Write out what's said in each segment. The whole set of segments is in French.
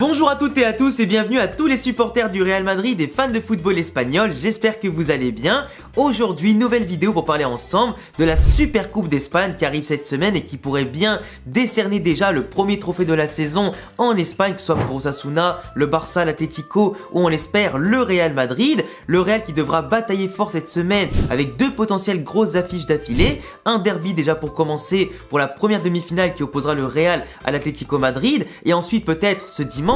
Bonjour à toutes et à tous et bienvenue à tous les supporters du Real Madrid et fans de football espagnol, j'espère que vous allez bien. Aujourd'hui, nouvelle vidéo pour parler ensemble de la Super Coupe d'Espagne qui arrive cette semaine et qui pourrait bien décerner déjà le premier trophée de la saison en Espagne, que ce soit pour Osasuna, le Barça, l'Atlético ou on l'espère le Real Madrid. Le Real qui devra batailler fort cette semaine avec deux potentielles grosses affiches d'affilée. Un derby déjà pour commencer pour la première demi-finale qui opposera le Real à l'Atlético Madrid et ensuite peut-être ce dimanche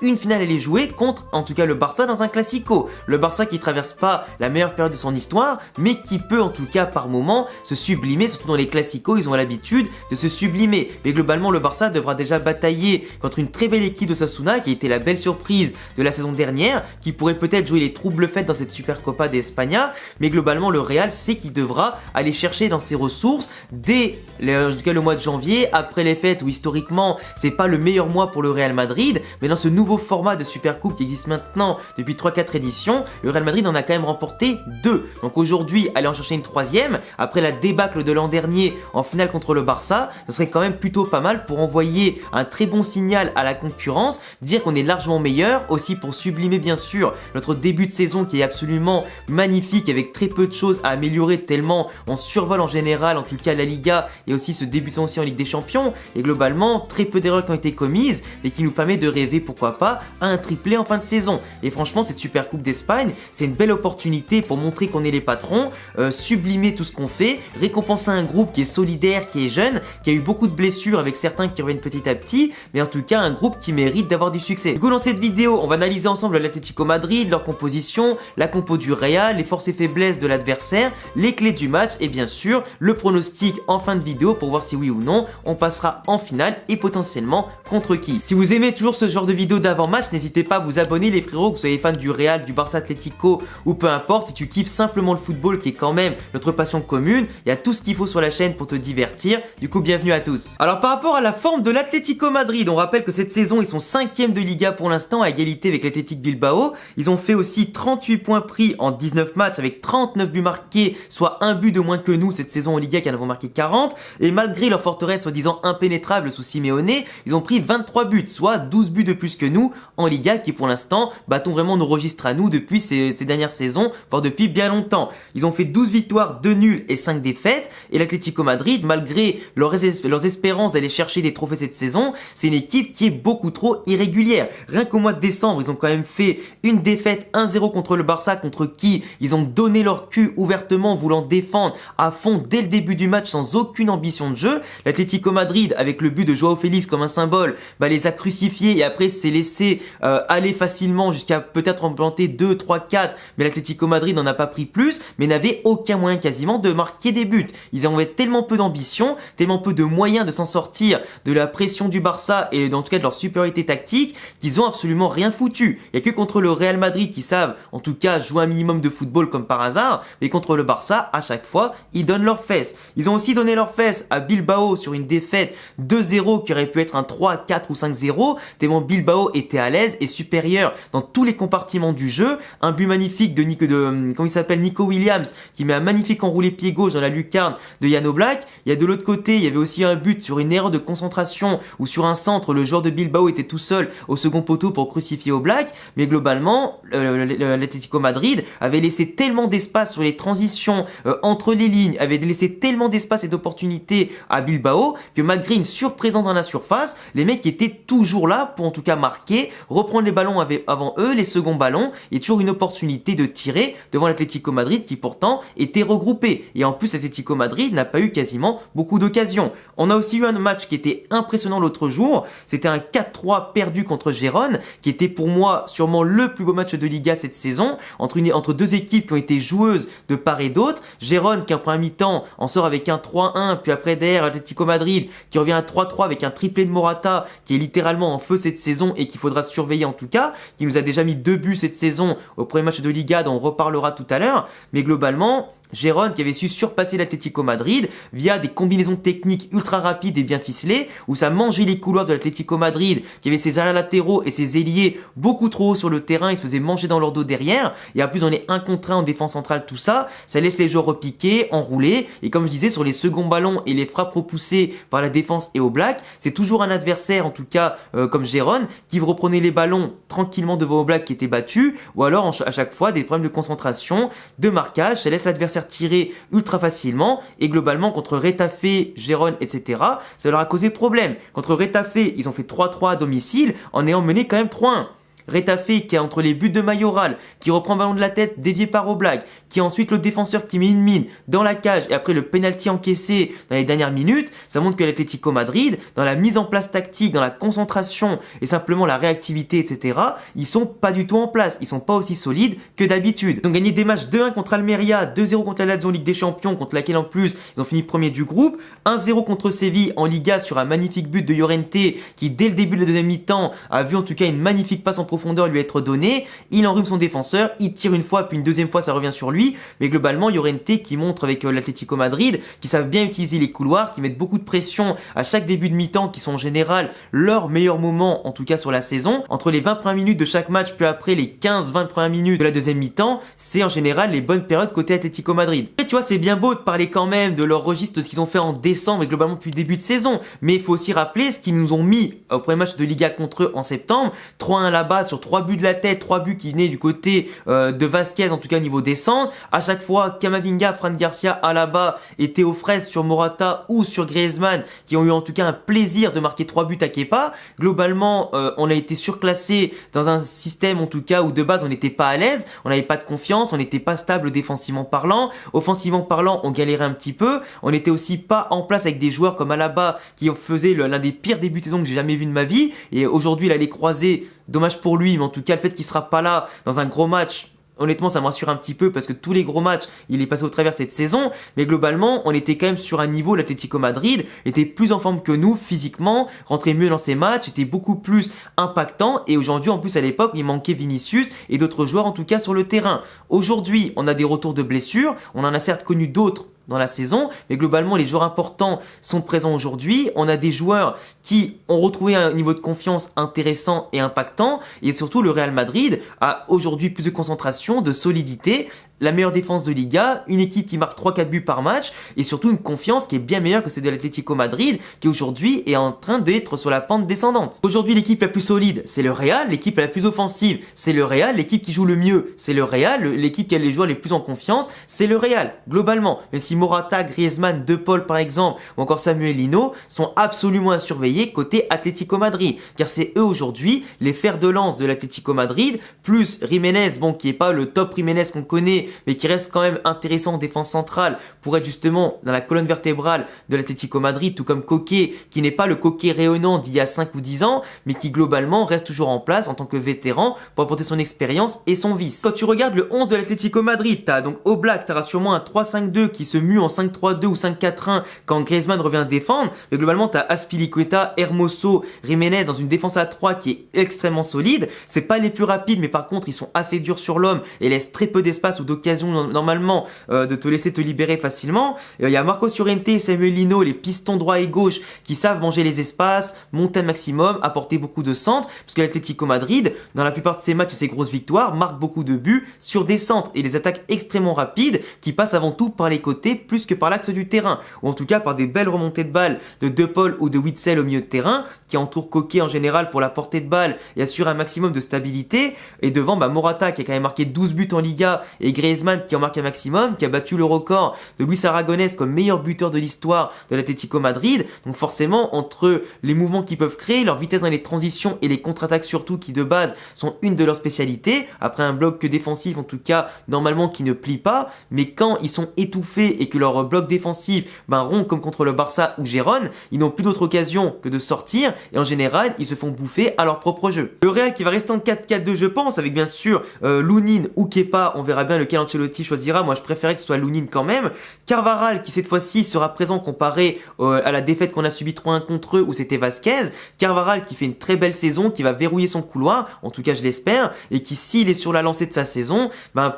une finale elle est jouée contre en tout cas le Barça dans un Classico. Le Barça qui traverse pas la meilleure période de son histoire mais qui peut en tout cas par moment se sublimer, surtout dans les Classicos ils ont l'habitude de se sublimer. Mais globalement le Barça devra déjà batailler contre une très belle équipe d'Osasuna qui a été la belle surprise de la saison dernière, qui pourrait peut-être jouer les troubles fêtes dans cette Supercopa de España. Mais globalement le Real sait qu'il devra aller chercher dans ses ressources dès le mois de janvier, après les fêtes où historiquement c'est pas le meilleur mois pour le Real Madrid. Mais dans ce nouveau format de Supercoupe qui existe maintenant depuis 3-4 éditions, le Real Madrid en a quand même remporté 2. Donc aujourd'hui, aller en chercher une troisième, après la débâcle de l'an dernier en finale contre le Barça, ce serait quand même plutôt pas mal pour envoyer un très bon signal à la concurrence, dire qu'on est largement meilleur, aussi pour sublimer bien sûr notre début de saison qui est absolument magnifique avec très peu de choses à améliorer tellement on survole en général, en tout cas la Liga et aussi ce début de saison aussi en Ligue des Champions et globalement très peu d'erreurs qui ont été commises et qui nous permet de rêver pourquoi pas à un triplé en fin de saison. Et franchement cette Super Coupe d'Espagne c'est une belle opportunité pour montrer qu'on est les patrons, sublimer tout ce qu'on fait, récompenser un groupe qui est solidaire, qui est jeune, qui a eu beaucoup de blessures avec certains qui reviennent petit à petit, mais en tout cas un groupe qui mérite d'avoir du succès. Du coup dans cette vidéo on va analyser ensemble l'Atlético Madrid, leur composition, la compo du Real, les forces et faiblesses de l'adversaire, les clés du match et bien sûr le pronostic en fin de vidéo pour voir si oui ou non on passera en finale et potentiellement contre qui. Si vous aimez toujours ce genre de vidéo d'avant-match, n'hésitez pas à vous abonner les frérots, que vous soyez fan du Real, du Barça Atlético ou peu importe, si tu kiffes simplement le football qui est quand même notre passion commune, il y a tout ce qu'il faut sur la chaîne pour te divertir, du coup bienvenue à tous. Alors par rapport à la forme de l'Atlético Madrid, on rappelle que cette saison ils sont 5e de Liga pour l'instant à égalité avec l'Athletic Bilbao, ils ont fait aussi 38 points pris en 19 matchs avec 39 buts marqués, soit un but de moins que nous cette saison en Liga qui en avons marqué 40 et malgré leur forteresse soi-disant impénétrable sous Simeone, ils ont pris 23 buts, soit 12 buts de plus que nous en Liga qui pour l'instant battons vraiment nos registres à nous depuis ces dernières saisons, voire depuis bien longtemps. Ils ont fait 12 victoires, 2 nuls et 5 défaites et l'Atlético Madrid malgré leurs espérances d'aller chercher des trophées cette saison, c'est une équipe qui est beaucoup trop irrégulière. Rien qu'au mois de décembre ils ont quand même fait une défaite 1-0 contre le Barça, contre qui ils ont donné leur cul ouvertement voulant défendre à fond dès le début du match sans aucune ambition de jeu. L'Atlético Madrid avec le but de Joao Félix comme un symbole les a crucifiés et après s'est laissé aller facilement jusqu'à peut-être en planter 2, 3, 4 mais l'Atlético Madrid n'en a pas pris plus mais n'avait aucun moyen quasiment de marquer des buts. Ils avaient tellement peu d'ambition, tellement peu de moyens de s'en sortir de la pression du Barça et en tout cas de leur supériorité tactique qu'ils ont absolument rien foutu. Il n'y a que contre le Real Madrid qui savent en tout cas jouer un minimum de football comme par hasard, mais contre le Barça à chaque fois ils donnent leurs fesses. Ils ont aussi donné leurs fesses à Bilbao sur une défaite 2-0 qui aurait pu être un 3, 4 ou 5-0 tellement Bilbao était à l'aise et supérieur dans tous les compartiments du jeu. Un but magnifique de Nico Williams qui met un magnifique enroulé pied gauche dans la lucarne de Jan Oblak. Il y a de l'autre côté, il y avait aussi un but sur une erreur de concentration où sur un centre, le joueur de Bilbao était tout seul au second poteau pour crucifier Oblak. Mais globalement, l'Atlético Madrid avait laissé tellement d'espace sur les transitions entre les lignes, avait laissé tellement d'espace et d'opportunités à Bilbao que malgré une surprésence dans la surface, les mecs étaient toujours là pour en tout cas marquer, reprendre les ballons avant eux, les seconds ballons, et toujours une opportunité de tirer devant l'Atlético Madrid qui pourtant était regroupé. Et en plus l'Atlético Madrid n'a pas eu quasiment beaucoup d'occasions. On a aussi eu un match qui était impressionnant l'autre jour, c'était un 4-3 perdu contre Gérone, qui était pour moi sûrement le plus beau match de Liga cette saison, entre deux équipes qui ont été joueuses de part et d'autre. Gérone qui en première mi-temps en sort avec un 3-1, puis après derrière Atlético Madrid qui revient à 3-3 avec un triplé de Morata qui est littéralement en feu cette saison et qu'il faudra surveiller en tout cas, qui nous a déjà mis 2 buts cette saison au premier match de Liga dont on reparlera tout à l'heure. Mais globalement Gérone qui avait su surpasser l'Atlético Madrid via des combinaisons techniques ultra rapides et bien ficelées, où ça mangeait les couloirs de l'Atlético Madrid, qui avait ses arrières latéraux et ses ailiers beaucoup trop haut sur le terrain, ils se faisaient manger dans leur dos derrière, et en plus on est 1 contre 1 en défense centrale, tout ça, ça laisse les joueurs repiquer, enrouler, et comme je disais, sur les seconds ballons et les frappes repoussées par la défense et Oblak, c'est toujours un adversaire, en tout cas comme Gérone, qui reprenait les ballons tranquillement devant Oblak qui était battu, ou alors à chaque fois des problèmes de concentration, de marquage, ça laisse l'adversaire tirer ultra facilement, et globalement contre Retafe, Gérone, etc., ça leur a causé problème. Contre Retafe, ils ont fait 3-3 à domicile en ayant mené quand même 3-1. Retafe qui est entre les buts de Mayoral, qui reprend le ballon de la tête dévié par Oblak, qui est ensuite le défenseur qui met une mine dans la cage et après le penalty encaissé dans les dernières minutes, ça montre que l'Atlético Madrid, dans la mise en place tactique, dans la concentration et simplement la réactivité, etc., ils sont pas du tout en place, ils sont pas aussi solides que d'habitude. Ils ont gagné des matchs 2-1 contre Almeria, 2-0 contre la Lazio en Ligue des Champions, contre laquelle en plus ils ont fini premier du groupe, 1-0 contre Séville en Liga sur un magnifique but de Llorente qui dès le début de la deuxième mi-temps a vu en tout cas une magnifique passe en profondeur lui être donnée, il enrhume son défenseur, il tire une fois puis une deuxième fois ça revient sur lui, mais globalement Llorente qui montre avec l'Atlético Madrid qui savent bien utiliser les couloirs, qui mettent beaucoup de pression à chaque début de mi-temps, qui sont en général leur meilleur moment en tout cas sur la saison, entre les 20 premières minutes de chaque match puis après les 15-20 premières minutes de la deuxième mi-temps, c'est en général les bonnes périodes côté Atlético Madrid. Et tu vois, c'est bien beau de parler quand même de leur registre, de ce qu'ils ont fait en décembre et globalement depuis le début de saison, mais il faut aussi rappeler ce qu'ils nous ont mis au premier match de Liga contre eux en septembre, 3-1 là-bas sur 3 buts de la tête, 3 buts qui venaient du côté de Vasquez, en tout cas niveau descente. À chaque fois, Camavinga, Fran Garcia, Alaba et Théo Fraisse sur Morata ou sur Griezmann qui ont eu en tout cas un plaisir de marquer 3 buts à Kepa. Globalement, on a été surclassé dans un système en tout cas où de base on n'était pas à l'aise, on n'avait pas de confiance, on n'était pas stable défensivement parlant, offensivement parlant on galérait un petit peu, on n'était aussi pas en place avec des joueurs comme Alaba qui faisaient l'un des pires débuts de saison que j'ai jamais vu de ma vie, et aujourd'hui il a les croisés, dommage pour lui, mais en tout cas le fait qu'il sera pas là dans un gros match, honnêtement ça me rassure un petit peu parce que tous les gros matchs il est passé au travers cette saison, mais globalement on était quand même sur un niveau, l'Atlético Madrid était plus en forme que nous physiquement, rentrait mieux dans ses matchs, était beaucoup plus impactant, et aujourd'hui en plus à l'époque il manquait Vinicius et d'autres joueurs en tout cas sur le terrain. Aujourd'hui on a des retours de blessures, on en a certes connu d'autres dans la saison, mais globalement les joueurs importants sont présents aujourd'hui, on a des joueurs qui ont retrouvé un niveau de confiance intéressant et impactant, et surtout le Real Madrid a aujourd'hui plus de concentration, de solidité, la meilleure défense de Liga, une équipe qui marque 3-4 buts par match, et surtout une confiance qui est bien meilleure que celle de l'Atlético Madrid, qui aujourd'hui est en train d'être sur la pente descendante. Aujourd'hui l'équipe la plus solide, c'est le Real, l'équipe la plus offensive, c'est le Real, l'équipe qui joue le mieux, c'est le Real, l'équipe qui a les joueurs les plus en confiance, c'est le Real, globalement. Même si Morata, Griezmann, De Paul par exemple, ou encore Samuel Eto'o sont absolument à surveiller côté Atlético Madrid, car c'est eux aujourd'hui les fers de lance de l'Atlético Madrid, plus Jiménez, bon qui est pas le top Jiménez qu'on connaît, mais qui reste quand même intéressant en défense centrale pour être justement dans la colonne vertébrale de l'Atlético Madrid, tout comme Koké, qui n'est pas le Koké rayonnant d'il y a 5 ou 10 ans, mais qui globalement reste toujours en place en tant que vétéran pour apporter son expérience et son vice. Quand tu regardes le 11 de l'Atlético Madrid, t'as donc Oblak, t'auras sûrement un 3-5-2 qui se mue en 5-3-2 ou 5-4-1 quand Griezmann revient défendre, mais globalement t'as Azpilicueta, Hermoso, Jiménez dans une défense à 3 qui est extrêmement solide. C'est pas les plus rapides, mais par contre ils sont assez durs sur l'homme et laissent très peu d'espace ou d'occasion normalement de te laisser te libérer facilement. Il y a Marcos Llorente et Samuel Eto'o, les pistons droit et gauche qui savent manger les espaces, monter un maximum, apporter beaucoup de centres, parce que l'Atlético Madrid, dans la plupart de ses matchs et ses grosses victoires, marque beaucoup de buts sur des centres et des attaques extrêmement rapides qui passent avant tout par les côtés plus que par l'axe du terrain, ou en tout cas par des belles remontées de balles de De Paul ou de Witsel au milieu de terrain, qui entoure Koké en général pour la portée de balle et assure un maximum de stabilité, et devant Morata qui a quand même marqué 12 buts en Liga, et Griezmann qui en marque un maximum, qui a battu le record de Luis Aragonés comme meilleur buteur de l'histoire de l'Atlético Madrid. Donc forcément, entre les mouvements qu'ils peuvent créer, leur vitesse dans les transitions et les contre-attaques surtout, qui de base sont une de leurs spécialités, après un bloc défensif en tout cas normalement qui ne plie pas, mais quand ils sont étouffés et et que leur bloc défensif rompt comme contre le Barça ou Gérone, ils n'ont plus d'autre occasion que de sortir et en général ils se font bouffer à leur propre jeu. Le Real qui va rester en 4-4-2 je pense, avec bien sûr Lunin ou Kepa, on verra bien lequel Ancelotti choisira. Moi je préférais que ce soit Lunin quand même. Carvajal qui cette fois-ci sera présent comparé à la défaite qu'on a subi 3-1 contre eux où c'était Vasquez. Carvajal qui fait une très belle saison, qui va verrouiller son couloir, en tout cas je l'espère, et qui s'il est sur la lancée de sa saison,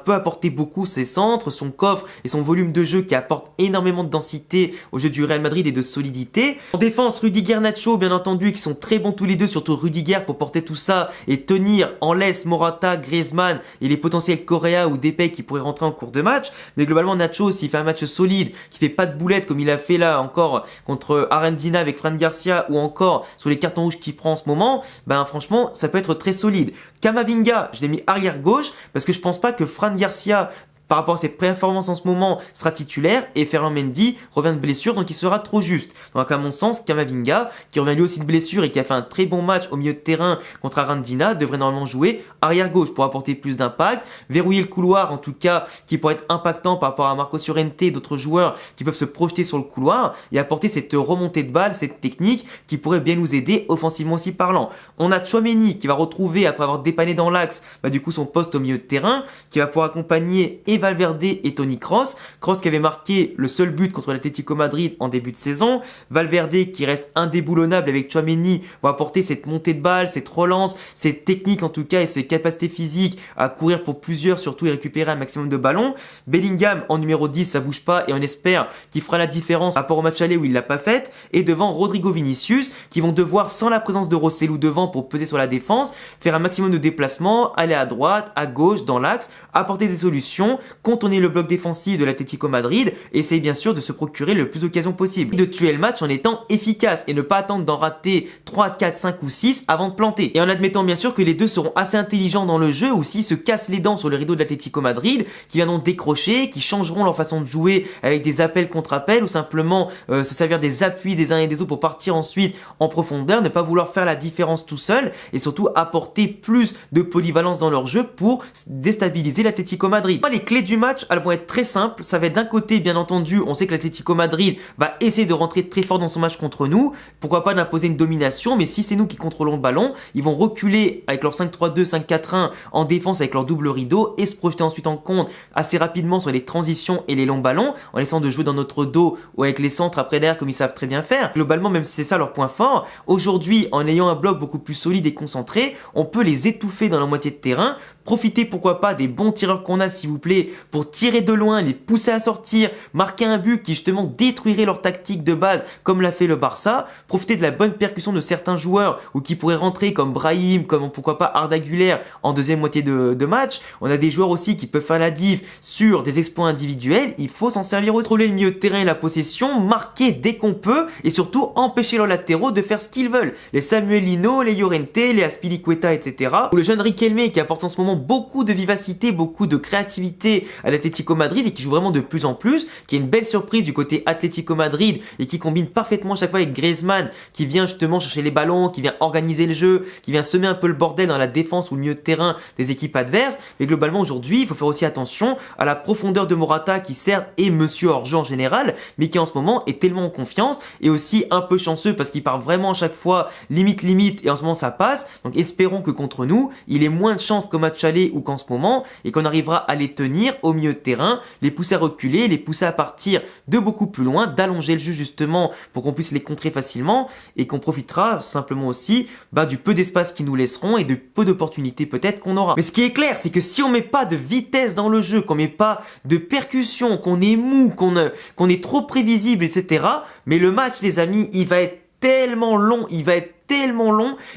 peut apporter beaucoup ses centres, son coffre et son volume de jeu qui apporte énormément de densité au jeu du Real Madrid et de solidité. En défense, Rudiger, Nacho bien entendu qui sont très bons tous les deux, surtout Rudiger pour porter tout ça et tenir en laisse Morata, Griezmann et les potentiels Correa ou Depay qui pourraient rentrer en cours de match. Mais globalement Nacho s'il fait un match solide, qui fait pas de boulettes comme il a fait là encore contre Arendina avec Fran Garcia ou encore sur les cartons rouges qu'il prend en ce moment, franchement ça peut être très solide. Camavinga, je l'ai mis arrière gauche parce que je pense pas que Fran Garcia par rapport à ses performances en ce moment, sera titulaire et Ferland Mendy revient de blessure, donc il sera trop juste. Donc à mon sens, Camavinga, qui revient lui aussi de blessure et qui a fait un très bon match au milieu de terrain contre Arandina, devrait normalement jouer arrière gauche pour apporter plus d'impact, verrouiller le couloir en tout cas, qui pourrait être impactant par rapport à Marco Llorente et d'autres joueurs qui peuvent se projeter sur le couloir et apporter cette remontée de balle, cette technique qui pourrait bien nous aider offensivement aussi parlant. On a Tchouaméni qui va retrouver après avoir dépanné dans l'axe, du coup son poste au milieu de terrain, qui va pouvoir accompagner Valverde et Toni Kroos. Kroos qui avait marqué le seul but contre l'Atlético Madrid en début de saison. Valverde qui reste indéboulonnable avec Tchouaméni va apporter cette montée de balle, cette relance, cette technique en tout cas et ses capacités physiques à courir pour plusieurs surtout et récupérer un maximum de ballons. Bellingham en numéro 10, ça bouge pas et on espère qu'il fera la différence par rapport au match aller où il l'a pas faite. Et devant Rodrigo Vinicius qui vont devoir, sans la présence de Rossellou devant pour peser sur la défense, faire un maximum de déplacements, aller à droite, à gauche, dans l'axe, apporter des solutions, contourner le bloc défensif de l'Atlético Madrid et essayer bien sûr de se procurer le plus d'occasions possible. De tuer le match en étant efficace et ne pas attendre d'en rater 3, 4, 5 ou 6 avant de planter. Et en admettant bien sûr que les deux seront assez intelligents dans le jeu ou s'ils se cassent les dents sur le rideau de l'Atlético Madrid, qui viendront décrocher, qui changeront leur façon de jouer avec des appels contre appels ou simplement se servir des appuis des uns et des autres pour partir ensuite en profondeur, ne pas vouloir faire la différence tout seul et surtout apporter plus de polyvalence dans leur jeu pour déstabiliser l'Atlético Madrid. Les clés du match, elles vont être très simples. Ça va être d'un côté, bien entendu, on sait que l'Atlético Madrid va essayer de rentrer très fort dans son match contre nous. Pourquoi pas d'imposer une domination, mais si c'est nous qui contrôlons le ballon, ils vont reculer avec leur 5-3-2, 5-4-1 en défense avec leur double rideau et se projeter ensuite en compte assez rapidement sur les transitions et les longs ballons en laissant de jouer dans notre dos ou avec les centres après derrière comme ils savent très bien faire. Globalement, même si c'est ça leur point fort, aujourd'hui, en ayant un bloc beaucoup plus solide et concentré, on peut les étouffer dans la moitié de terrain. Profitez pourquoi pas des bons tireurs qu'on a s'il vous plaît pour tirer de loin, les pousser à sortir, marquer un but qui justement détruirait leur tactique de base comme l'a fait le Barça. Profitez de la bonne percussion de certains joueurs ou qui pourraient rentrer comme Brahim, comme pourquoi pas Arda Güler en deuxième moitié de match. On a des joueurs aussi qui peuvent faire la div sur des exploits individuels. Il faut s'en servir aussi. Contrôler le milieu de terrain et la possession, marquer dès qu'on peut et surtout empêcher leurs latéraux de faire ce qu'ils veulent. Les Samuel Lino, les Llorente, les Azpilicueta, etc. Ou le jeune Riquelme qui apporte en ce moment beaucoup de vivacité, beaucoup de créativité à l'Atlético Madrid et qui joue vraiment de plus en plus, qui est une belle surprise du côté Atlético Madrid et qui combine parfaitement chaque fois avec Griezmann qui vient justement chercher les ballons, qui vient organiser le jeu, qui vient semer un peu le bordel dans la défense ou le milieu de terrain des équipes adverses. Mais globalement aujourd'hui, il faut faire aussi attention à la profondeur de Morata qui certes est monsieur hors-jeu en général, mais qui en ce moment est tellement en confiance et aussi un peu chanceux parce qu'il part vraiment à chaque fois limite et en ce moment ça passe. Donc espérons que contre nous, il ait moins de chance qu'au match aller ou qu'en ce moment et qu'on arrivera à les tenir au milieu de terrain, les pousser à reculer, les pousser à partir de beaucoup plus loin, d'allonger le jeu justement pour qu'on puisse les contrer facilement et qu'on profitera simplement aussi du peu d'espace qu'ils nous laisseront et de peu d'opportunités peut-être qu'on aura. Mais ce qui est clair, c'est que si on met pas de vitesse dans le jeu, qu'on met pas de percussion, qu'on est mou, qu'on est trop prévisible, etc. Mais le match, les amis, il va être tellement long,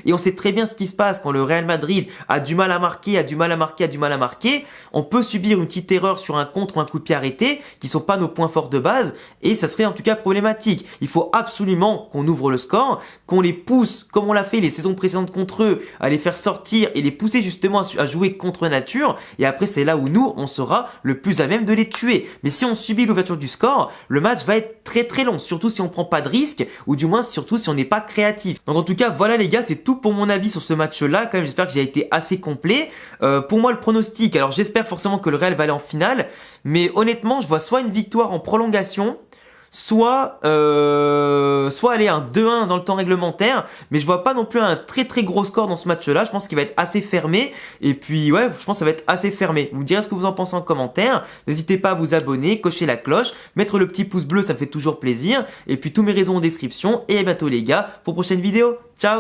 et on sait très bien ce qui se passe quand le Real Madrid a du mal à marquer, on peut subir une petite erreur sur un contre ou un coup de pied arrêté qui sont pas nos points forts de base et ça serait en tout cas problématique. Il faut absolument qu'on ouvre le score, qu'on les pousse comme on l'a fait les saisons précédentes contre eux, à les faire sortir et les pousser justement à jouer contre nature et après c'est là où nous on sera le plus à même de les tuer. Mais si on subit l'ouverture du score, le match va être très très long, surtout si on prend pas de risque ou du moins surtout si on n'est pas créatif. Donc en tout cas cas, voilà les gars, c'est tout pour mon avis sur ce match-là. Quand même, j'espère que j'ai été assez complet. Pour moi, le pronostic, alors j'espère forcément que le Real va aller en finale. Mais honnêtement, je vois soit une victoire en prolongation, soit aller un 2-1 dans le temps réglementaire, mais je vois pas non plus un très très gros score dans ce match-là. Je pense qu'il va être assez fermé, et puis ouais, je pense que ça va être assez fermé. Vous me direz ce que vous en pensez en commentaire. N'hésitez pas à vous abonner, cocher la cloche, mettre le petit pouce bleu, ça me fait toujours plaisir. Et puis tous mes réseaux en description, et à bientôt les gars pour une prochaine vidéo. Ciao!